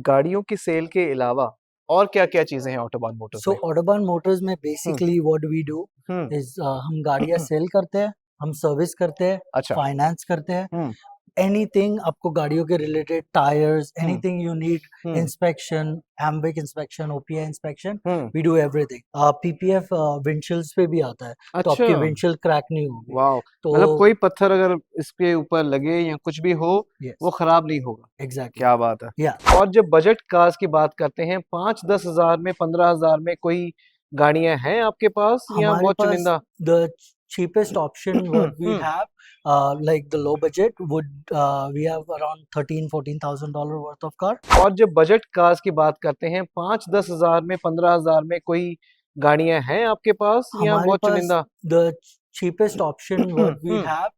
गाड़ियों की सेल के अलावा और क्या-क्या चीज़ें हैं ऑटोबान मोटर्स सो में? ऑटोबान मोटर्स में um, basically what we do um, is हम गाड़ियां सेल करते हैं, हम सर्विस करते हैं, अच्छा। फाइनेंस करते हैं, हुँ, एनीथिंग आपको गाड़ियों के रिलेटेड, tyres, um, anything you need, um, inspection, एम्बिक inspection, OPI inspection, um, we do everything. PPF windshields पे भी आता है, तो अच्छा, आपकी विंडशील्ड क्रैक नहीं होगी। वॉव! तो मतलब कोई पत्थर अगर इसके ऊपर लगे या कुछ भी हो, वो यस, खराब नहीं होगा। एग्जैक्टली, क्या बात है! या और जब बजट कार्स की बात करते हैं 5-10 हज़ार में, 15 हज़ार में कोई गाड़ियाँ हैं आपके पास या हमारे बहुत पास चुनिंदा? the cheapest option what we hmm, have, like the low budget would, we have around 13-14,000 dollar worth of car. और जब बजट कार्स की बात करते हैं 5-10 हज़ार में, 15 हज़ार में कोई गाड़ियाँ हैं आपके पास या हमारे बहुत पास चुनिंदा? the cheapest option what we hmm, have,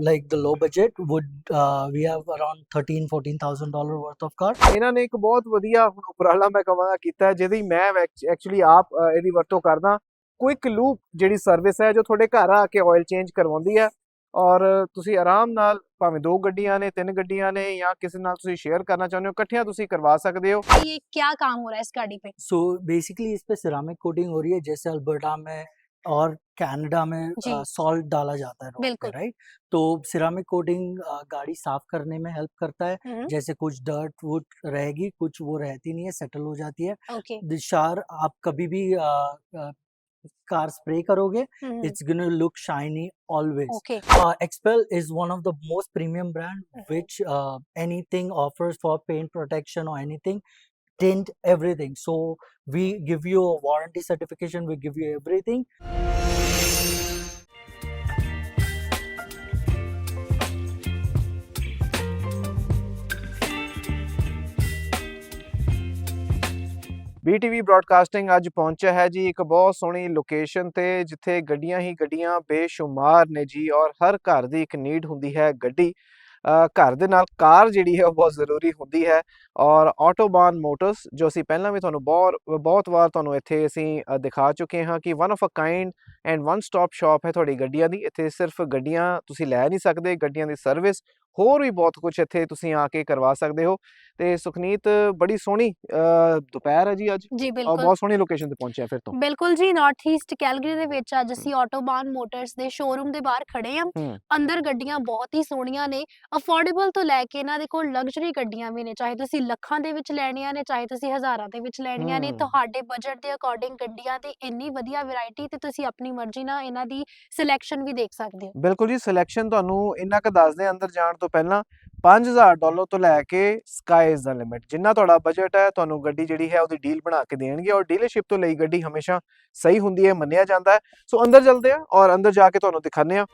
like the low budget would, we have around 13-14,000 dollar worth of car. ਇਹਨਾਂ ਨੇ ਇੱਕ ਬਹੁਤ ਵਧੀਆ ਹੁਣ ਉਪਰਾਲਾ ਮੈਂ ਕਹਾਂਗਾ ਕੀਤਾ ਹੈ, ਜਿਹਦੀ ਮੈਂ ਐਕਚੁਅਲੀ ਆਪ ਇਹਦੀ ਵਰਤੋਂ ਕਰਦਾ। ਕੁਇਕ ਲੂਪ ਜਿਹੜੀ ਸਰਵਿਸ ਹੈ ਜੋ ਤੁਹਾਡੇ ਘਰ ਆ ਕੇ ਆਇਲ ਚੇਂਜ ਕਰਵਾਉਂਦੀ ਹੈ ਔਰ ਤੁਸੀਂ ਆਰਾਮ ਨਾਲ ਭਾਵੇਂ 2 ਗੱਡੀਆਂ ਨੇ 3 ਗੱਡੀਆਂ ਨੇ ਜਾਂ ਕਿਸੇ ਨਾਲ ਤੁਸੀਂ ਸ਼ੇਅਰ करना चाहते हो इकट्ठियां ਤੁਸੀਂ करवा सकते हो। ये क्या काम हो रहा है इस गाड़ी पे? So basically इस पे सिरामिक कोटिंग हो रही है, जैसे अल्बर्टा में और कनाडा में जी, सॉल्ट डाला जाता है रोड पे, बिल्कुल। राइट? तो सिरामिक कोटिंग गाड़ी साफ करने में हेल्प करता है। हुँ, जैसे कुछ डर्ट वुड रहेगी, कुछ वो रहती नहीं है, सेटल हो जाती है। ओके। दिशार आप कभी भी कार स्प्रे करोगे, हुँ, it's gonna look shiny always. Okay. Expel is one of the most premium brand which anything offers for paint protection or anything, tint, everything. So we give you a warranty certification, we give you everything. BTV broadcasting ਅੱਜ ਪਹੁੰਚਿਆ ਹੈ ਜੀ ਇੱਕ ਬਹੁਤ ਸੋਹਣੀ location ਤੇ ਜਿੱਥੇ ਗੱਡੀਆਂ ਹੀ ਗੱਡੀਆਂ ਬੇਸ਼ੁਮਾਰ ਨੇ ਜੀ ਔਰ ਹਰ ਘਰ ਦੀ ਇੱਕ ਨੀਡ ਹੁੰਦੀ ਹੈ ਗੱਡੀ। ਘਰ ਦੇ ਨਾਲ ਕਾਰ ਜਿਹੜੀ ਹੈ ਉਹ ਬਹੁਤ ਜ਼ਰੂਰੀ ਹੁੰਦੀ ਹੈ ਔਰ ਆਟੋਬਾਨ ਮੋਟਰਸ ਜੋ ਅਸੀਂ ਪਹਿਲਾਂ ਵੀ ਤੁਹਾਨੂੰ ਬਹੁਤ ਵਾਰ ਤੁਹਾਨੂੰ ਇੱਥੇ ਅਸੀਂ ਦਿਖਾ ਚੁੱਕੇ ਹਾਂ ਕਿ one of a kind and one stop shop ਹੈ ਤੁਹਾਡੀ ਗੱਡੀਆਂ ਦੀ। ਇੱਥੇ ਸਿਰਫ ਗੱਡੀਆਂ ਤੁਸੀਂ ਲੈ ਨਹੀਂ ਸਕਦੇ, ਗੱਡੀਆਂ ਦੀ ਸਰਵਿਸ ਹੋਰ ਵੀ ਬਹੁਤ ਕੁਝ ਇੱਥੇ ਤੁਸੀਂ ਆ ਕੇ ਕਰਵਾ ਸਕਦੇ ਹੋ। ਤੇ ਸੁਖਨੀਤ ਬੜੀ ਸੋਹਣੀ ਦੁਪਹਿਰ ਹੈ ਜੀ ਅੱਜ ਜੀ, ਔਰ ਬਿਲकुल। ਬਹੁਤ ਸੋਹਣੀ ਲੋਕੇਸ਼ਨ ਤੇ ਪਹੁੰਚੇ ਆ ਫਿਰ ਤੋਂ। ਬਿਲकुल ਜੀ, ਨਾਰਥ ਈਸਟ ਕੈਲਗਰੀ ਦੇ ਵਿੱਚ ਅੱਜ ਅਸੀਂ ਆਟੋਬਾਨ ਮੋਟਰਸ ਦੇ ਸ਼ੋਰੂਮ ਦੇ ਬਾਹਰ ਖੜੇ ਹਾਂ। ਹੂੰ ਅੰਦਰ ਗੱਡੀਆਂ ਬਹੁਤ ਹੀ ਸੋਹਣੀਆਂ ਨੇ, ਅਫੋਰਡੇਬਲ ਤੋਂ ਲੈ ਕੇ ਇਹਨਾਂ ਦੇ ਕੋਲ ਲਗਜ਼ਰੀ ਗੱਡੀਆਂ ਵੀ ਨੇ, ਚਾਹੇ ਤੁਸੀਂ ਲੱਖਾਂ ਦੇ ਵਿੱਚ ਲੈਣੀਆਂ ਨੇ, ਚਾਹੇ ਤੁਸੀਂ ਹਜ਼ਾਰਾਂ ਦੇ ਵਿੱਚ ਲੈਣੀਆਂ ਨੇ, ਹੂੰ ਤੁਹਾਡੇ ਬਜਟ ਦੇ ਅਕੋਰਡਿੰਗ ਗੱਡੀਆਂ ਦੀ ਇੰਨੀ ਵਧੀਆ ਵੈਰਾਈਟੀ ਤੇ ਤੁਸੀਂ ਆਪਣੀ ਮਰਜ਼ੀ ਨਾਲ ਇਹਨਾਂ ਦੀ ਸਿਲੈਕਸ਼ਨ ਵੀ ਦੇਖ ਸਕਦੇ ਹੋ। ਬਿਲਕੁਲ ਜੀ ਸਿਲੈਕਸ਼ਨ ਤੁਹਾਨੂੰ ਇੰਨਾ ਕੁ ਦੱਸ ਦੇ ਅੰਦਰ ਜਾਣ ਤੋਂ ਪਹਿਲਾਂ $5000 ਤੋਂ ਲੈ ਕੇ ਸਕਾਈ ਇਜ਼ ਦਾ ਲਿਮਿਟ ਜਿੰਨਾ ਤੁਹਾਡਾ ਬਜਟ ਹੈ ਤੁਹਾਨੂੰ ਗੱਡੀ ਜਿਹੜੀ ਹੈ ਉਹਦੀ ਡੀਲ ਬਣਾ ਕੇ ਦੇਣਗੇ ਔਰ ਡੀਲਰਸ਼ਿਪ ਤੋਂ ਲਈ ਗੱਡੀ ਹਮੇਸ਼ਾ ਸਹੀ ਹੁੰਦੀ ਹੈ ਮੰਨਿਆ ਜਾਂਦਾ ਹੈ। ਸੋ ਅੰਦਰ ਚੱਲਦੇ ਆ ਔਰ ਅੰਦਰ ਜਾ ਕੇ ਤੁਹਾਨੂੰ ਦਿਖਾਉਂਦੇ ਆ।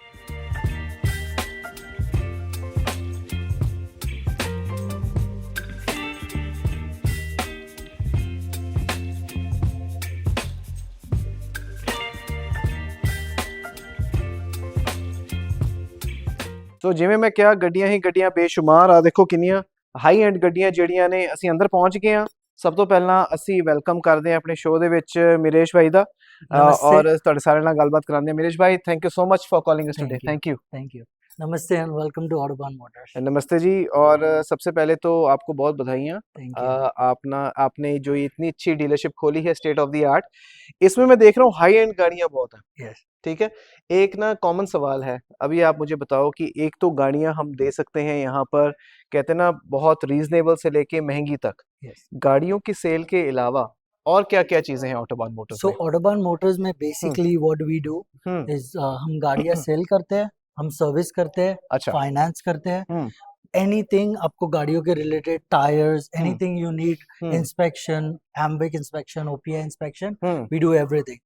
ਸੋ ਜਿਵੇਂ ਮੈਂ ਕਿਹਾ ਗੱਡੀਆਂ ਹੀ ਗੱਡੀਆਂ ਬੇਸ਼ੁਮਾਰ ਆ ਦੇਖੋ ਕਿੰਨੀਆਂ ਹਾਈ ਐਂਡ ਗੱਡੀਆਂ ਜਿਹੜੀਆਂ ਨੇ ਅਸੀਂ ਅੰਦਰ ਪਹੁੰਚ ਗਏ ਆ। ਸਭ ਤੋਂ ਪਹਿਲਾਂ ਅਸੀਂ ਵੈਲਕਮ ਕਰਦੇ ਆ ਆਪਣੇ ਸ਼ੋਅ ਦੇ ਵਿੱਚ ਮਿਰੇਸ਼ ਭਾਈ ਦਾ Namaste. ਔਰ ਤੁਹਾਡੇ ਸਾਰਿਆਂ ਨਾਲ ਗੱਲਬਾਤ ਕਰਾਉਂਦੇ ਆ। ਮਿਰੇਸ਼ ਭਾਈ thank you so much for calling us today. Thank you, thank you. thank you. Namaste and welcome to Autobahn Motors. नमस्ते जी और सबसे पहले तो आपको बहुत बधाइयाँ। Thank you. आपने जो ये इतनी अच्छी डीलरशिप खोली है स्टेट ऑफ द आर्ट इसमें मैं देख रहा हूँ हाई एंड गाड़ियाँ बहुत हैं। Yes. ठीक है एक ना कॉमन सवाल है अभी आप मुझे बताओ कि एक तो गाड़ियाँ हम दे सकते हैं यहाँ पर कहते हैं ना बहुत रीजनेबल से लेके महंगी तक Yes. गाड़ियों की सेल के अलावा और क्या-क्या चीजें हैं ऑटोबान मोटर्स So में? Autobahn Motors में basically what we do hmm is हम गाड़ियां सेल करते हैं, हम सर्विस करते हैं, अच्छा फाइनेंस करते हैं, हम्म एनीथिंग आपको गाड़ियों के रिलेटेड, tyres, hmm anything you need, hmm inspection, एम्बिक inspection, OPI inspection, hmm we do everything.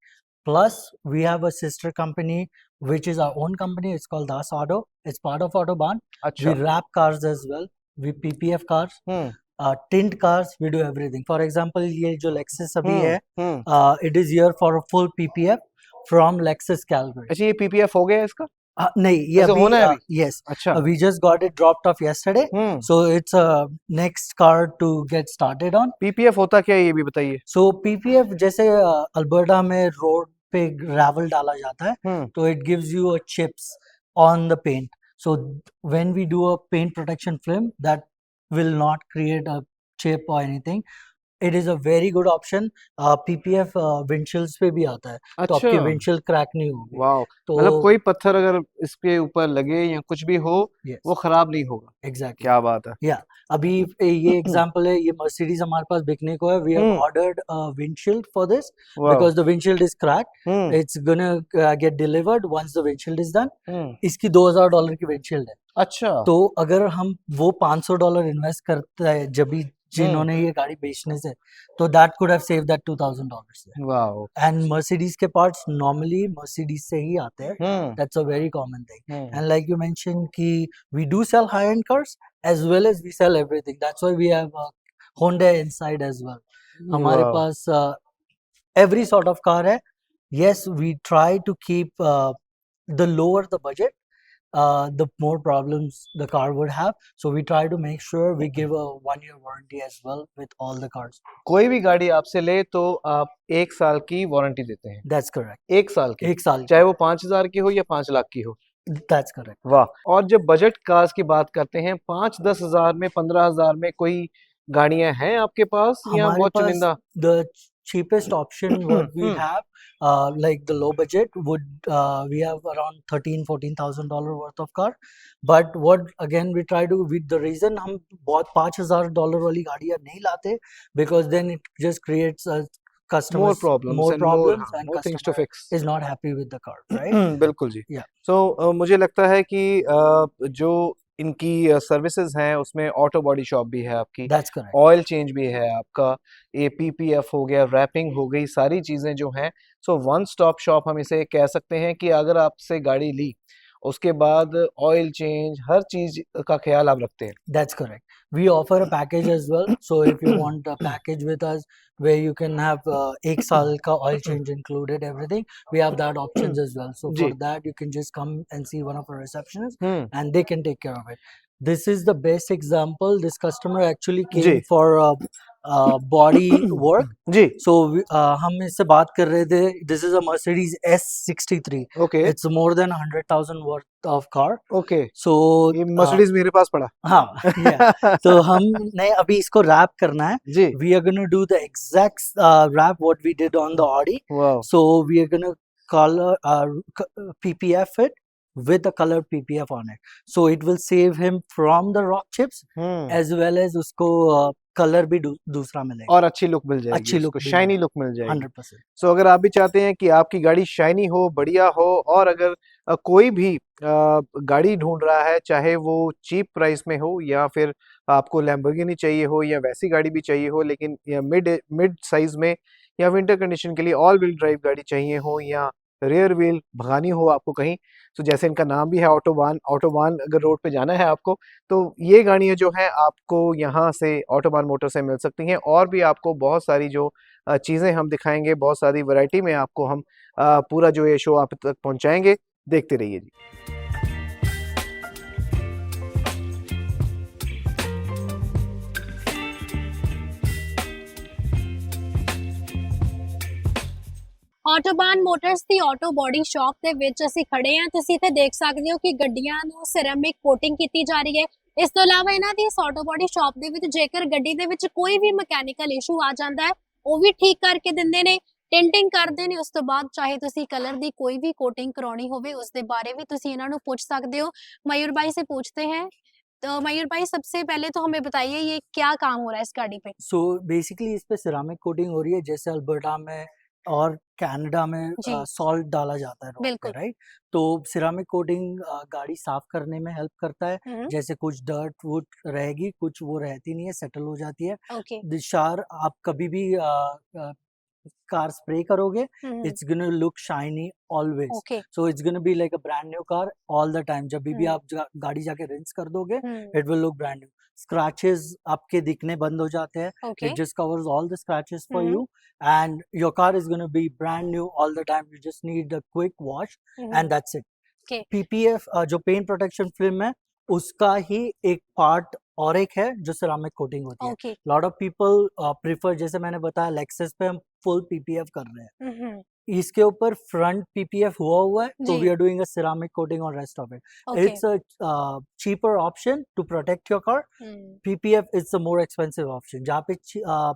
Plus we have a sister company which is our own company, it's called Das Auto, it's part of Autobahn. We अच्छा wrap cars as well, we PPF cars, hmm tint cars, we do everything. For example ये जो Lexus अभी है, हम्म it is here for a full PPF from Lexus Calgary. अच्छा ये PPF हो गया इसका नहीं ये ऐसे अभी होना है अभी? yes, अच्छा we just got it dropped off yesterday, so it's a next car to get started on. PPF होता क्या है ये भी बताइए। So PPF जैसे अल्बर्टा में रोड पे ग्रेवल डाला जाता है, तो it gives you a chips on the paint. So when we do a paint protection film, that will not create a chip or anything, it is a very good option. PPF windshields पे भी आता है, तो अच्छा, आपकी windshield crack नहीं होगी. वाह, तो मतलब कोई पत्थर अगर इसके ऊपर लगे या कुछ भी हो yes, वो खराब नहीं होगा। exactly. क्या बात है। Yeah, अभी ये एग्जांपल है, ये मर्सिडीज हमारे पास बिकने को है. We have hmm, ordered a windshield for this वाह, because the windshield is cracked. Hmm, It's gonna get delivered once the windshield is done. हम्म, इसकी $2000 की windshield है. अच्छा, तो अगर हम वो $500 इन्वेस्ट करते हैं जब भी हम्म, जिन्होंने ये गाड़ी बेचने से, तो that could have save that $2000. वाह, एंड मर्सिडीज के पार्ट्स नॉर्मली मर्सिडीज से ही आते हैं. Hmm, that's a very common thing. Hmm, and like you mention कि we do sell high end cars as well as we sell everything. That's why we have Honda inside as well. हमारे वाह, पास every sort of car है. Yes, we try to keep the lower the budget, the more problems the car would have. So we try to make sure we give a 1-year warranty as well with all the cars. कोई भी गाड़ी आपसे ले तो आप 1 साल की warranty देते हैं। That's correct. 1 साल की, एक साल चाहे की. वो 5,000 की हो या 5 लाख की हो। That's correct. वाह! और जब बजट कार्स की बात करते हैं 5-10 हज़ार में, 15 हज़ार में कोई गाड़ियां हैं आपके पास या हमारे बहुत पास चुनिंदा? the cheapest option what we hmm, have, like the low budget would, we have around $13,000-14,000 worth of car. But what again we try to, with the reason हम बहुत $5,000 वाली गाड़ियाँ नहीं लाते, because then it just creates a more customers problems more and more, problems हाँ, and more things to customer fix। is not happy with the car, right? बिल्कुल जी। Yeah, सो मुझे लगता है कि जो इनकी सर्विसेज हैं उसमें ऑटो बॉडी शॉप भी है आपकी, that's correct. ऑयल चेंज भी है आपका, ये पीपीएफ हो गया, रैपिंग हो गई, सारी चीज़ें जो हैं, सो वन स्टॉप शॉप हम इसे कह सकते हैं कि अगर आपसे गाड़ी ली उसके बाद ऑयल चेंज हर चीज़ का ख्याल आप रखते हैं। That's correct. We offer a package as well. So if you want a package with us where you can have एक साल का oil change included, everything, we have that options as well. So for ji, that, you can just come and see one of our receptionists hmm, and they can take care of it. This is the best example. This customer actually ji, came for body work. Ji, So हम इससे बात कर रहे थे. This is a Mercedes S63. Okay, It's more than 100,000 worth of car. Okay, So ये Mercedes मेरे पास पड़ा। हाँ, yeah. तो हमने अभी इसको रैप करना है. जी, We are gonna do the exact wrap what we did on the Audi. वाह, So we are gonna color PPF it with the color PPF on it. So it will save him from the rock chips hmm, as well as उसको colour भी दूसरा मिलेगा. और अच्छी look मिल जाएगी, अच्छी look उसको भी शाइनी मिलेगी. लुक मिल जाएगी। 100%. सो अगर आप भी चाहते हैं कि आपकी गाड़ी शाइनी हो, बढ़िया हो, और अगर कोई भी गाड़ी ढूंढ रहा है, चाहे वो चीप प्राइस में हो या फिर आपको लैम्बोर्गिनी चाहिए हो या वैसी गाड़ी भी चाहिए हो, लेकिन या मिड मिड साइज में या विंटर कंडीशन के लिए ऑल व्हील ड्राइव गाड़ी चाहिए हो या रियर व्हील भगानी हो आपको कहीं, तो जैसे इनका नाम भी है ऑटोबान, ऑटोबान अगर रोड पे जाना है आपको तो ये गाड़ियाँ जो हैं आपको यहाँ से ऑटोबान मोटर से मिल सकती हैं। और भी आपको बहुत सारी जो चीज़ें हम दिखाएंगे, बहुत सारी वैरायटी में आपको हम पूरा जो ये शो आप तक पहुँचाएंगे। देखते रहिए जी। ਆਟੋਬਾਨ ਮੋਟਰਸ ਦੀ ਆਟੋ ਬੋਡੀ ਸ਼ਾਪ ਦੇ ਵਿੱਚ ਅਸੀਂ ਖੜੇ ਹਾਂ। ਤੁਸੀਂ ਇੱਥੇ ਦੇਖ ਸਕਦੇ ਹੋ ਕਿ ਗੱਡੀਆਂ ਨੂੰ ਸਿਰੈਮਿਕ ਕੋਟਿੰਗ ਕੀਤੀ ਜਾ ਰਹੀ ਹੈ। ਇਸ ਤੋਂ ਇਲਾਵਾ ਇਹਨਾਂ ਦੀ ਇਸ ਆਟੋ ਬੋਡੀ ਸ਼ਾਪ ਦੇ ਵਿੱਚ ਜੇਕਰ ਗੱਡੀ ਦੇ ਵਿੱਚ ਕੋਈ ਵੀ ਮਕੈਨੀਕਲ ਇਸ਼ੂ ਆ ਜਾਂਦਾ ਹੈ ਉਹ ਵੀ ਠੀਕ ਕਰਕੇ ਦਿੰਦੇ ਨੇ, टिंटिंग करते हैं। उस तो बाद चाहे तुसी कलर दी कोई भी कोटिंग करानी होवे उस दे बारे भी तुसी इन्हां नूं पुछ सकदे हो। मयूर भाई से पूछते हैं। तो मयूर भाई सबसे पहले तो हमें बताइए ये क्या काम हो रहा है इस गाड़ी पे? सो बेसिकली इस पे सिरामिक कोटिंग हो रही है, जैसे अल्बर्टा में और कनाडा में जी सॉल्ट डाला जाता है रोड पे, बिल्कुल। राइट? तो सिरामिक कोटिंग गाड़ी साफ करने में हेल्प करता है। हम्म, जैसे कुछ डर्ट वुड रहेगी, कुछ वो रहती नहीं है, सेटल हो जाती है. ओके। दिशार आप कभी भी कार स्प्रे करोगे, हम्म, it's gonna look shiny always. Okay. So it's gonna be like a brand new car all the time. जब भी हम्म, आप गाड़ी जाके रिंस कर दोगे, हम्म, it will look brand new. Scratches आपके दिखने बंद हो जाते हैं. Okay. It just covers all the scratches for hmm, you, and your car is gonna be brand new all the time. You just need a quick wash, hmm, and that's it. Okay. PPF जो paint protection film है, उसका ही एक part और एक है जो ceramic coating होती है. Okay. Lot of people prefer, जैसे मैंने बताया लेक्सस पे हम फुल PPF कर रहे हैं. हम्म, इसके ऊपर फ्रंट पीपीएफ हुआ है, तो जी। We are doing a ceramic coating on rest of it. Okay. It's a cheaper option to protect your car. PPF is the more expensive option. जहाँ पे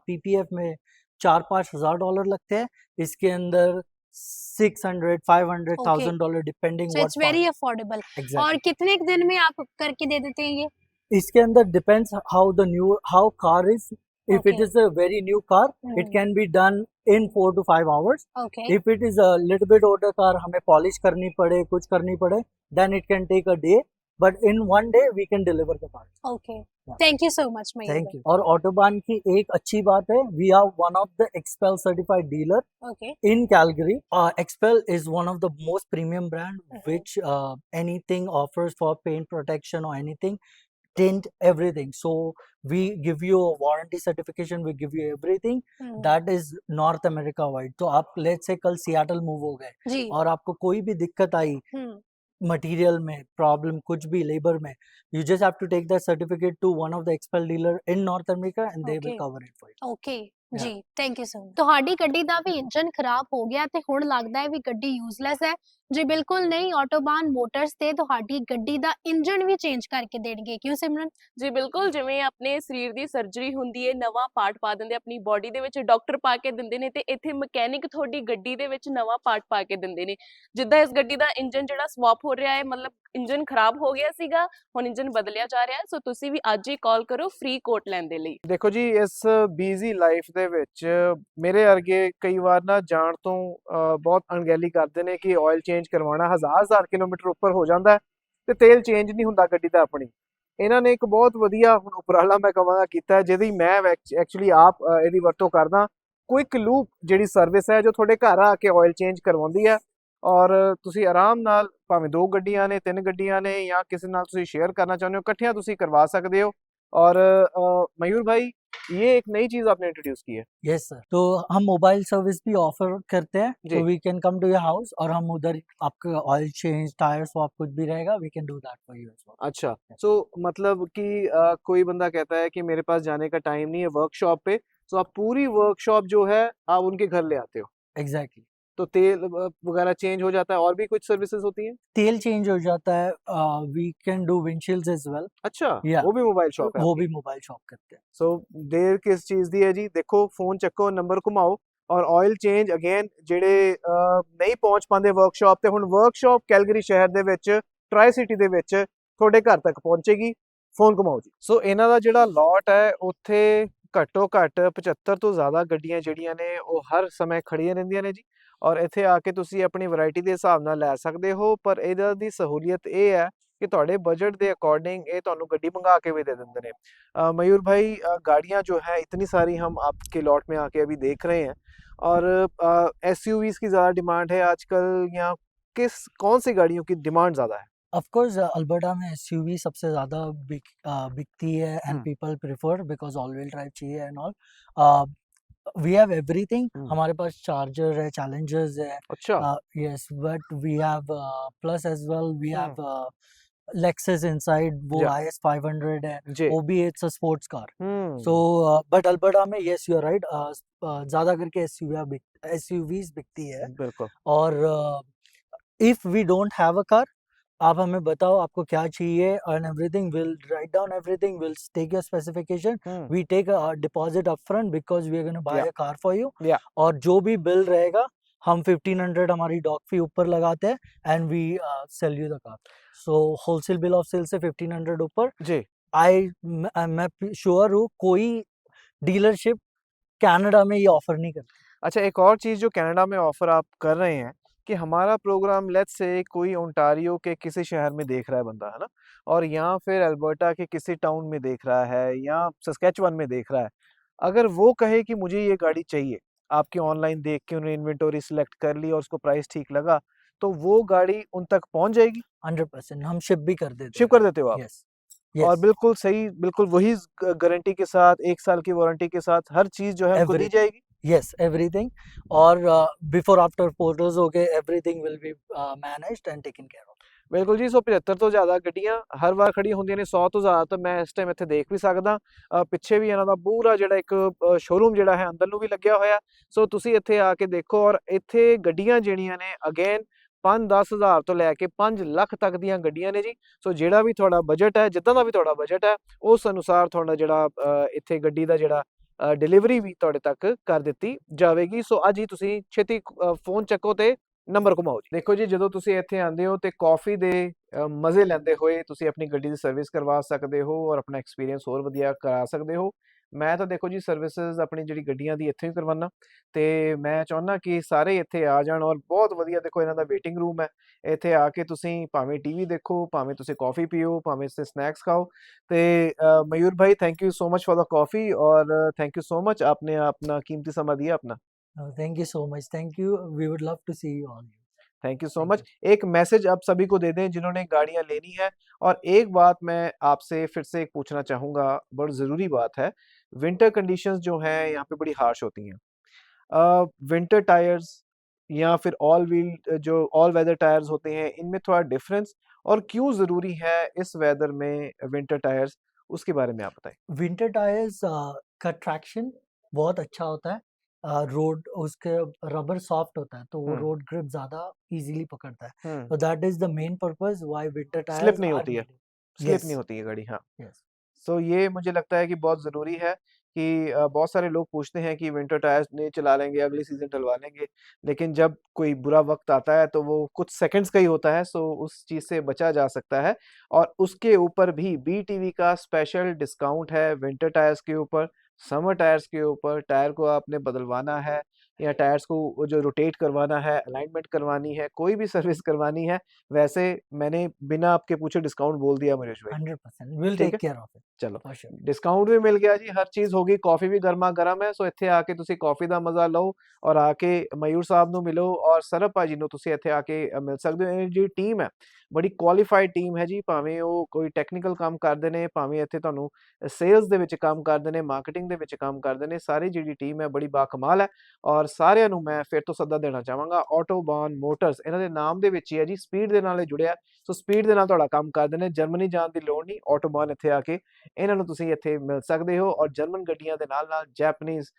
PPF में 4-5 हज़ार डॉलर लगते हैं, इसके अंदर 600-500,000 depending so what it's very affordable. और exactly. कितने दिन में आप करके दे देते हैं ये? इसके अंदर depends how car is. If it Okay. is a very new car, it hmm, can be done in 4 to 5 hours. Okay. If it is a little bit older car, हमें polish करनी पड़े, कुछ करनी पड़े, then it can take a day. But in one day we can deliver the car. Okay, Yeah. Thank you so much Mayur Thank you. और Autobahn की एक अच्छी बात है, we are one of the XPEL certified dealer भाई। Okay. in Calgary. XPEL is one of the most premium brand which anything offers for paint protection or anything, tint, everything. So we give you a warranty certification, we give you everything. That is North America wide. तो आप let's say कल Seattle move हो गए जी। और आपको कोई भी दिक्कत आई मटेरियल में, प्रॉब्लम कुछ भी लेबर में, you just have to take that certificate to one of the XPEL dealer in North America and they will Okay. cover it for you. Okay Yeah. ਜੀ, ਥੈਂਕ ਯੂ ਸੋ ਮਚ। ਤੁਹਾਡੀ ਗੱਡੀ ਦਾ ਵੀ engine ਖਰਾਬ ਹੋ ਗਿਆ ਤੇ ਹੁਣ ਲੱਗਦਾ ਹੈ ਵੀ ਗੱਡੀ ਯੂਜ਼ਲੈਸ ਹੈ? ਜੀ ਬਿਲਕੁਲ ਨਹੀਂ, ਆਟੋਬਾਨ ਮੋਟਰਸ ਤੇ ਤੁਹਾਡੀ ਗੱਡੀ ਦਾ ਇੰਜਨ ਵੀ ਚੇਂਜ ਕਰਕੇ ਦੇਣਗੇ। ਕਿਉਂ ਸਿਮਰਨ? ਜੀ ਬਿਲਕੁਲ, ਜਿਵੇਂ ਆਪਣੇ ਸਰੀਰ ਦੀ ਸਰਜਰੀ ਹੁੰਦੀ ਹੈ, ਨਵਾਂ ਪਾਰਟ ਪਾ ਦਿੰਦੇ ਆਪਣੀ ਬਾਡੀ ਦੇ ਵਿੱਚ, ਡਾਕਟਰ ਪਾ ਕੇ ਦਿੰਦੇ ਨੇ, ਤੇ ਇੱਥੇ ਮਕੈਨਿਕ ਤੁਹਾਡੀ ਗੱਡੀ ਦੇ ਵਿੱਚ ਨਵਾਂ ਪਾਰਟ ਪਾ ਕੇ ਦਿੰਦੇ ਨੇ। ਜਿੱਦਾਂ ਇਸ ਗੱਡੀ ਦਾ ਇੰਜਨ ਜਿਹੜਾ ਸਵਾਪ ਹੋ ਰਿਹਾ ਹੈ, ਮਤਲਬ ਇੰਜਨ ਖਰਾਬ ਹੋ ਗਿਆ ਸੀਗਾ, ਹੁਣ ਇੰਜਨ ਬਦਲਿਆ ਜਾ ਰਿਹਾ ਹੈ। ਸੋ ਤੁਸੀਂ ਵੀ ਅੱਜ ਹੀ ਕਾਲ ਕਰੋ ਫ੍ਰੀ ਕੋਟ ਲੈਣ ਦੇ ਲਈ। ਦੇਖੋ ਜੀ, ਇਸ ਬਿਜ਼ੀ ਲਾਈਫ ਦੇ ਵਿੱਚ ਮੇਰੇ ਵਰਗੇ ਕਈ ਵਾਰ ਨਾ ਜਾਣ ਤੋਂ ਬਹੁਤ ਅਣਗਹਿਲੀ ਕਰਦੇ ਨੇ ਕਿ ਆਇਲ ਚੇਂਜ ਕਰਵਾਉਣਾ 1000 ਕਿਲੋਮੀਟਰ ਉੱਪਰ ਹੋ ਜਾਂਦਾ ਤੇ ਤੇਲ ਚੇਂਜ ਨਹੀਂ ਹੁੰਦਾ ਗੱਡੀ ਦਾ ਆਪਣੀ। ਇਹਨਾਂ ਨੇ ਇੱਕ ਬਹੁਤ ਵਧੀਆ ਹੁਣ ਉਪਰਾਲਾ ਮੈਂ ਕਹਾਂਗਾ ਕੀਤਾ, ਜਿਹਦੀ ਮੈਂ ਐਕਚੁਅਲੀ ਆਪ ਇਹਦੀ ਵਰਤੋਂ ਕਰਦਾ। ਕੁਇਕ ਲੂਪ ਜਿਹੜੀ ਸਰਵਿਸ ਹੈ ਜੋ ਤੁਹਾਡੇ ਘਰ ਆ ਕੇ ਆਇਲ ਚੇਂਜ ਕਰਵਾਉਂਦੀ ਹੈ, ਔਰ ਤੁਸੀਂ ਆਰਾਮ ਨਾਲ ਭਾਵੇਂ 2 ਗੱਡੀਆਂ ਨੇ, 3 ਗੱਡੀਆਂ ਨੇ, ਜਾਂ ਕਿਸੇ ਨਾਲ ਤੁਸੀਂ शेयर करना चाहते हो, इकट्ठियां ਤੁਸੀਂ करवा सकते हो। और मयूर भाई, ये एक नई चीज आपने इंट्रोड्यूस की है। यस सर, तो हम मोबाइल सर्विस भी ऑफर करते हैं, जी। तो we can come to your house और हम उधर आपका ऑयल चेंज, टायर स्वैप कुछ भी रहेगा, we can do that for you as well. अच्छा, सो मतलब कि कोई बंदा कहता है कि मेरे पास जाने का टाइम नहीं है वर्कशॉप पे, तो आप पूरी वर्कशॉप जो है आप उनके घर ले आते हो, एग्जैक्टली। तो तेल वगैरह चेंज हो जाता है, और भी कुछ सर्विसेज होती हैं? तेल चेंज हो जाता है, we can do windshields as well. अच्छा, Yeah. वो भी मोबाइल शॉप है वो आपकी? भी मोबाइल शॉप करते हैं। सो देर किस चीज दी है जी? देखो, फोन चक्को, नंबर घुमाओ, और ऑयल चेंज अगेन ਜਿਹੜੇ ਨਹੀਂ ਪਹੁੰਚ ਪਾਉਂਦੇ ਵਰਕਸ਼ਾਪ ਤੇ, ਹੁਣ ਵਰਕਸ਼ਾਪ ਕੈਲਗਰੀ ਸ਼ਹਿਰ ਦੇ ਵਿੱਚ, ਟਰਾਈ ਸਿਟੀ ਦੇ ਵਿੱਚ ਤੁਹਾਡੇ ਘਰ ਤੱਕ ਪਹੁੰਚੇਗੀ। ਫੋਨ ਘੁਮਾਓ ਜੀ। ਸੋ ਇਹਨਾਂ ਦਾ ਜਿਹੜਾ ਲੋਟ ਹੈ, ਉੱਥੇ ਘੱਟੋ ਘੱਟ 75 ਤੋਂ ਜ਼ਿਆਦਾ ਗੱਡੀਆਂ ਜਿਹੜੀਆਂ ਨੇ ਉਹ ਹਰ ਸਮੇਂ ਖੜੀਆਂ ਰਹਿੰਦੀਆਂ ਨੇ ਜੀ, ਔਰ ਇੱਥੇ ਆ ਕੇ ਤੁਸੀਂ ਆਪਣੀ ਵੈਰਾਈਟੀ ਦੇ ਹਿਸਾਬ ਨਾਲ ਲੈ ਸਕਦੇ ਹੋ। ਪਰ ਇਹਦਾ ਦੀ ਸਹੂਲੀਅਤ ਇਹ ਹੈ कि ਤੁਹਾਡੇ बजट के अकॉर्डिंग ये ਤੁਹਾਨੂੰ ਗੱਡੀ मंगा के भी दे देते हैं। मयूर भाई, गाड़ियाँ जो है इतनी सारी हम आपके लॉट में आके अभी देख रहे हैं, और एसयूवीज की ज़्यादा डिमांड है आजकल, या कौन सी गाड़ियों की डिमांड ज़्यादा है? ऑफ कोर्स अल्बर्टा में एसयूवी सबसे ज़्यादा बिकती है and people prefer because all wheel drive चाहिए and all. We have everything, हमारे पास चार्जर है, चैलेंजर्स है। अच्छा। Yes, but we have plus as well, we have Lexus inside, वो Yeah. IS 500 है, जी। वो भी it's a sports car. Hmm. So but Alberta में yes you are right, ज़्यादा करके SUVs बिकती है। बिल्कुल। और if we don't have a car, आप हमें बताओ आपको क्या चाहिए, and everything we'll write down everything, we'll take your specification, we take a deposit upfront because we are going to buy Yeah. a car for you. Yeah. और जो भी bill रहेगा हम 1500 हमारी डॉक फी ऊपर लगाते हैं and we sell you the car. So wholesale bill of sale से 1500 ऊपर जी। मैं श्योर हूँ कोई डीलरशिप कनाडा में ये ऑफर नहीं करती। अच्छा, एक और चीज़ जो कनाडा में ऑफर आप कर रहे हैं कि हमारा प्रोग्राम लेट्स से कोई ओंटारियो के किसी शहर में देख रहा है बंदा, है ना, और या फिर अल्बर्टा के किसी टाउन में देख रहा है, या सस्केचुअन में देख रहा है, अगर वो कहे कि मुझे ये गाड़ी चाहिए, आपकी ऑनलाइन देख के उन्होंने इन्वेंटरी सिलेक्ट कर ली और उसको प्राइस ठीक लगा, तो वो गाड़ी उन तक पहुंच जाएगी? 100% हम शिप भी कर देते शिप कर देते हो आप? यस। और बिल्कुल सही, बिल्कुल वही गारंटी के साथ, 1 साल की वारंटी के साथ, हर चीज जो है उनको दी जाएगी? Yes, everything. और बिफोर आफ्टर फोटोज हो गए, everything will be managed and taken care of. ਬਿਲਕੁਲ ਜੀ, 175 ਤੋਂ ਜ਼ਿਆਦਾ ਗੱਡੀਆਂ ਹਰ ਵਾਰ ਖੜੀਆਂ ਹੁੰਦੀਆਂ ਨੇ, 100 ਤੋਂ ਜ਼ਿਆਦਾ ਤਾਂ ਮੈਂ ਇਸ ਟਾਈਮ ਇੱਥੇ ਦੇਖ ਵੀ ਸਕਦਾ। ਪਿੱਛੇ ਵੀ ਇਹਨਾਂ ਦਾ ਪੂਰਾ ਜਿਹੜਾ ਇੱਕ ਸ਼ੋਰੂਮ ਜਿਹੜਾ ਹੈ ਅੰਦਰ ਨੂੰ ਵੀ ਲੱਗਿਆ ਹੋਇਆ। ਸੋ ਤੁਸੀਂ ਇੱਥੇ ਆ ਕੇ ਦੇਖੋ, ਔਰ ਇੱਥੇ ਗੱਡੀਆਂ ਜਿਹੜੀਆਂ ਨੇ ਅਗੇਨ 5-10 ਹਜ਼ਾਰ ਤੋਂ ਲੈ ਕੇ 5 ਲੱਖ ਤੱਕ ਦੀਆਂ ਗੱਡੀਆਂ ਨੇ ਜੀ। ਸੋ ਜਿਹੜਾ ਵੀ ਤੁਹਾਡਾ ਬਜਟ ਹੈ, ਜਿੱਦਾਂ ਦਾ ਵੀ ਤੁਹਾਡਾ ਬਜਟ ਹੈ, ਉਸ ਅਨੁਸਾਰ ਤੁਹਾਡਾ ਜਿਹੜਾ ਇੱਥੇ ਗੱਡੀ ਦਾ ਜਿਹੜਾ ਡਿਲੀਵਰੀ ਵੀ ਤੁਹਾਡੇ ਤੱਕ ਕਰ ਦਿੱਤੀ ਜਾਵੇਗੀ। ਸੋ ਅੱਜ ਹੀ ਤੁਸੀਂ ਛੇਤੀ ਫੋਨ ਚੱਕੋ ਤੇ ਨੰਬਰ ਘੁਮਾਓ ਜੀ। ਦੇਖੋ ਜੀ, ਜਦੋਂ ਤੁਸੀਂ ਇੱਥੇ ਆਉਂਦੇ ਹੋ ਤੇ ਕਾਫੀ ਦੇ ਮਜ਼ੇ ਲੈਂਦੇ ਹੋਏ ਤੁਸੀਂ ਆਪਣੀ ਗੱਡੀ ਦੀ ਸਰਵਿਸ ਕਰਵਾ ਸਕਦੇ ਹੋ ਔਰ ਆਪਣਾ ਐਕਸਪੀਰੀਅੰਸ ਹੋਰ ਵਧੀਆ ਕਰਾ ਸਕਦੇ ਹੋ। ਮੈਂ ਤਾਂ ਦੇਖੋ ਜੀ ਸਰਵਿਸਿਜ਼ ਆਪਣੀ ਜਿਹੜੀ ਗੱਡੀਆਂ ਦੀ ਇੱਥੋਂ ਹੀ ਕਰਵਾਉਣਾ, ਤੇ ਮੈਂ ਚਾਹੁੰਦਾ ਕਿ ਸਾਰੇ ਇੱਥੇ ਆ ਜਾਣ। ਔਰ ਬਹੁਤ ਵਧੀਆ, ਦੇਖੋ ਇਹਨਾਂ ਦਾ ਵੇਟਿੰਗ ਰੂਮ ਹੈ। ਇੱਥੇ ਆ ਕੇ ਤੁਸੀਂ ਭਾਵੇਂ ਟੀਵੀ ਦੇਖੋ, ਭਾਵੇਂ ਤੁਸੀਂ ਕਾਫੀ ਪੀਓ, ਭਾਵੇਂ ਤੁਸੀਂ ਸਨੈਕਸ ਖਾਓ। ਤੇ मयूर भाई, thank you so much for the coffee, और थैंक यू सो मच, आपने अपना कीमती समय दिया अपना। Thank you so much. Thank you. We would love to see you all. Thank you so Thank much. एक मैसेज आप सभी को दे दें जिन्होंने गाड़ियां लेनी है। और एक बात मैं आपसे फिर से एक पूछना चाहूँगा, बहुत ज़रूरी बात है। विंटर कंडीशंस जो हैं यहाँ पे बड़ी हार्श होती हैं। विंटर टायर्स या फिर ऑल व्हील जो ऑल वेदर टायर्स होते हैं, इनमें थोड़ा डिफरेंस और क्यों ज़रूरी है इस वेदर में विंटर टायर्स, उसके बारे में आप बताएं। विंटर टायर्स का ट्रैक्शन बहुत अच्छा होता है। रोड उसके रबर सॉफ्ट होता है, तो वो हम्म रोड ग्रिप ज्यादा इजीली पकड़ता है। हम्म तो that is the main purpose why winter slip tyres नहीं आर होती है, नीडेड। स्लिप नहीं यस, होती है गाड़ी, हाँ। यस। सो ये मुझे लगता है कि बहुत ज़रूरी है कि बहुत सारे लोग पूछते हैं कि विंटर टायर्स नहीं चला लेंगे, अगली सीज़न डलवा लेंगे। लेकिन जब कोई बुरा वक़्त आता है तो वो कुछ सेकंड्स का ही होता है, सो उस चीज़ से बचा जा सकता है। और उसके ऊपर भी बीटीवी का स्पेशल डिस्काउंट है विंटर टायर्स के ऊपर, समर टायर्स के ऊपर। टायर को आपने बदलवाना है या टायर्स को वो जो रोटेट करवाना है, अलाइनमेंट करवानी है, कोई भी सर्विस करवानी है, वैसे मैंने बिना आपके पूछे डिस्काउंट बोल दिया मनीष भाई। 100% विल ठीक टेक है? केयर ऑफ इट चलो, फॉर श्योर। डिस्काउंट भी मिल गया जी, हर चीज़ हो गई, कॉफ़ी भी ਗਰਮਾ-ਗਰਮ ਹੈ। ਸੋ ਇੱਥੇ ਆ ਕੇ ਤੁਸੀਂ ਕੌਫੀ ਦਾ ਮਜ਼ਾ ਲਓ ਔਰ ਆ ਕੇ ਮਯੂਰ ਸਾਹਿਬ ਨੂੰ ਮਿਲੋ ਔਰ ਸਰਬ ਭਾਜੀ ਨੂੰ ਤੁਸੀਂ ਇੱਥੇ ਆ ਕੇ ਮਿਲ ਸਕਦੇ ਹੋ। ਇਹ ਜਿਹੜੀ ਟੀਮ ਹੈ, ਬੜੀ ਕੁਆਲੀਫਾਈਡ ਟੀਮ ਹੈ ਜੀ। ਭਾਵੇਂ ਉਹ ਕੋਈ ਟੈਕਨੀਕਲ ਕੰਮ ਕਰਦੇ ਨੇ, ਭਾਵੇਂ ਇੱਥੇ ਤੁਹਾਨੂੰ ਸੇਲਸ ਦੇ ਵਿੱਚ ਕੰਮ ਕਰਦੇ ਨੇ, ਮਾਰਕੀਟਿੰਗ ਦੇ ਵਿੱਚ ਕੰਮ ਕਰਦੇ ਨੇ, ਸਾਰੀ ਜਿਹੜੀ ਟੀਮ ਹੈ ਬੜੀ ਬਾਕਮਾਲ ਹੈ। ਔਰ ਸਾਰਿਆਂ ਨੂੰ ਮੈਂ ਫਿਰ ਤੋਂ ਸੱਦਾ ਦੇਣਾ ਚਾਹਾਂਗਾ, ਆਟੋਬਾਨ ਮੋਟਰਸ ਇਹਨਾਂ ਦੇ ਨਾਮ ਦੇ ਵਿੱਚ ਹੀ ਹੈ ਜੀ, ਸਪੀਡ ਦੇ ਨਾਲ ਇਹ ਜੁੜਿਆ। ਸੋ ਸਪੀਡ ਦੇ ਨਾਲ ਤੁਹਾਡਾ ਕੰਮ ਕਰਦੇ ਨੇ, ਜਰਮਨੀ ਜਾਣ ਦੀ ਲੋੜ ਨਹੀਂ, ਆਟੋਬਾਨ ਇੱਥੇ ਆ ਕੇ ਇਹਨਾਂ ਨੂੰ ਤੁਸੀਂ ਇੱਥੇ ਮਿਲ ਸਕਦੇ ਹੋ। ਔਰ ਜਰਮਨ ਗੱਡੀਆਂ ਦੇ ਨਾਲ-ਨਾਲ ਜੈਪਨੀਜ਼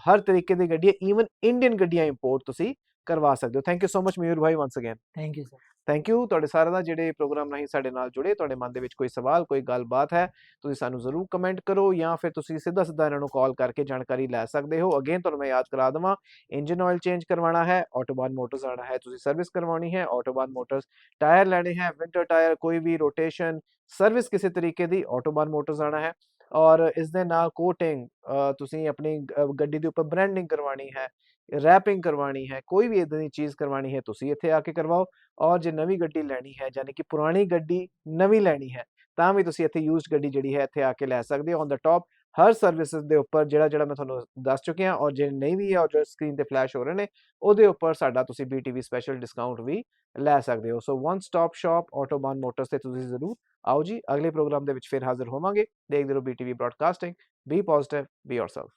ਹਰ ਤਰੀਕੇ ਦੀ ਗੱਡੀਆਂ, ਈਵਨ ਇੰਡੀਅਨ ਗੱਡੀਆਂ ਇੰਪੋਰਟ ਤੁਸੀਂ ਕਰਵਾ ਸਕਦੇ ਹੋ। Thank you so much Mayur ਭਾਈ, once again thank you sir. Thank you. ਤੁਹਾਡੇ ਸਾਰਿਆਂ ਦਾ ਜਿਹੜੇ ਪ੍ਰੋਗਰਾਮ ਰਾਹੀਂ ਸਾਡੇ ਨਾਲ ਜੁੜੇ, ਤੁਹਾਡੇ ਮਨ ਦੇ ਵਿੱਚ ਕੋਈ ਸਵਾਲ, ਕੋਈ ਗੱਲਬਾਤ ਹੈ, ਤੁਸੀਂ ਸਾਨੂੰ ਜ਼ਰੂਰ ਕਮੈਂਟ ਕਰੋ ਜਾਂ ਫਿਰ ਤੁਸੀਂ ਸਿੱਧਾ ਇਹਨਾਂ ਨੂੰ ਕਾਲ ਕਰਕੇ ਜਾਣਕਾਰੀ ਲੈ ਸਕਦੇ ਹੋ। ਅਗੇਨ ਤੁਹਾਨੂੰ ਮੈਂ ਯਾਦ ਕਰਾ ਦੇਵਾਂ, ਇੰਜਨ ਆਇਲ ਚੇਂਜ ਕਰਵਾਉਣਾ ਹੈ, ਆਟੋਬਾਨ ਮੋਟਰਸ ਆਉਣਾ ਹੈ, ਤੁਸੀਂ ਸਰਵਿਸ ਕਰਵਾਉਣੀ ਹੈ, ਆਟੋਬਾਨ ਮੋਟਰਸ। ਟਾਇਰ ਲੈਣੇ ਹੈ, ਵਿੰਟਰ ਟਾਇਰ, ਕੋਈ ਵੀ ਰੋਟੇਸ਼ਨ ਸਰਵਿਸ ਕਿਸੇ ਤਰੀਕੇ ਦੀ, ਆਟੋਬਾਨ ਮੋਟਰਸ ਆਉਣਾ ਹੈ। ਔਰ ਇਸ ਦੇ ਨਾਲ ਕੋਟਿੰਗ, ਤੁਸੀਂ ਆਪਣੀ ਗੱਡੀ ਦੇ ਉੱਪਰ ਬ੍ਰਾਂਡਿੰਗ ਕਰਵਾਉਣੀ ਹੈ, ਰੈਪਿੰਗ ਕਰਵਾਉਣੀ ਹੈ, ਕੋਈ ਵੀ ਇੱਦਾਂ ਦੀ ਚੀਜ਼ ਕਰਵਾਉਣੀ ਹੈ, ਤੁਸੀਂ ਇੱਥੇ ਆ ਕੇ ਕਰਵਾਓ। ਔਰ ਜੇ ਨਵੀਂ ਗੱਡੀ ਲੈਣੀ ਹੈ, ਯਾਨੀ ਕਿ ਪੁਰਾਣੀ ਗੱਡੀ ਨਵੀਂ ਲੈਣੀ ਹੈ, ਤਾਂ ਵੀ ਤੁਸੀਂ ਇੱਥੇ ਯੂਜ਼ਡ ਗੱਡੀ ਜਿਹੜੀ ਹੈ ਇੱਥੇ ਆ ਕੇ ਲੈ ਸਕਦੇ ਹੋ। ਔਨ ਦਾ ਟੌਪ ਹਰ ਸਰਵਿਸਿਜ਼ ਦੇ ਉੱਪਰ ਜਿਹੜਾ ਮੈਂ ਤੁਹਾਨੂੰ ਦੱਸ ਚੁੱਕਿਆ, ਔਰ ਜੇ ਨਹੀਂ ਵੀ ਹੈ ਔਰ ਜੋ ਸਕਰੀਨ ਤੇ ਫਲੈਸ਼ ਹੋ ਰਹੇ ਨੇ, ਉਹਦੇ ਉੱਪਰ ਸਾਡਾ ਤੁਸੀਂ BTV ਸਪੈਸ਼ਲ ਡਿਸਕਾਊਂਟ ਵੀ ਲੈ ਸਕਦੇ ਹੋ। So one stop shop Autobahn motors ਤੇ ਤੁਸੀਂ ਜ਼ਰੂਰ ਆਓ ਜੀ। ਅਗਲੇ ਪ੍ਰੋਗਰਾਮ ਦੇ ਵਿੱਚ ਫਿਰ ਹਾਜ਼ਰ ਹੋਵਾਂਗੇ। ਦੇਖਦੇ ਰਹੋ BTV broadcasting. B positive, B yourself.